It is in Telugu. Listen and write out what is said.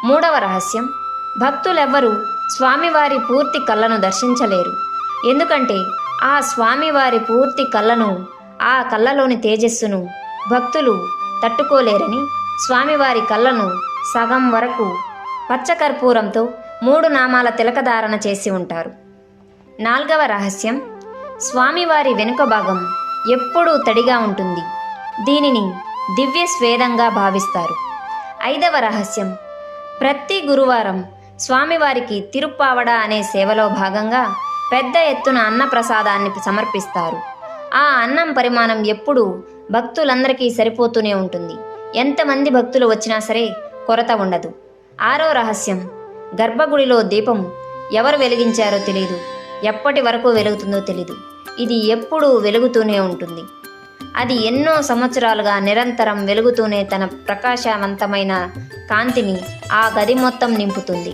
మూడవ రహస్యం, భక్తులెవ్వరూ స్వామివారి పూర్తి కళ్ళను దర్శించలేరు. ఎందుకంటే ఆ స్వామివారి పూర్తి కళ్ళను, ఆ కళ్ళలోని తేజస్సును భక్తులు తట్టుకోలేరని స్వామివారి కళ్ళను సగం వరకు పచ్చకర్పూరంతో 3 నామాల తిలకధారణ చేసి ఉంటారు. నాల్గవ రహస్యం, స్వామివారి వెనుక భాగం ఎప్పుడూ తడిగా ఉంటుంది. దీనిని దివ్య స్వేదంగా భావిస్తారు. ఐదవ రహస్యం, ప్రతి గురువారం స్వామివారికి తిరుప్పావడ అనే సేవలో భాగంగా పెద్ద ఎత్తున అన్నప్రసాదాన్ని సమర్పిస్తారు. ఆ అన్నం పరిమాణం ఎప్పుడూ భక్తులందరికీ సరిపోతూనే ఉంటుంది. ఎంతమంది భక్తులు వచ్చినా సరే కొరత ఉండదు. ఆరో రహస్యం, గర్భగుడిలో దీపం ఎవరు వెలిగించారో తెలీదు, ఎప్పటి వరకు వెలుగుతుందో తెలీదు. ఇది ఎప్పుడూ వెలుగుతూనే ఉంటుంది. అది ఎన్నో సంవత్సరాలుగా నిరంతరం వెలుగుతూనే తన ప్రకాశవంతమైన కాంతిని ఆ గది మొత్తం నింపుతుంది.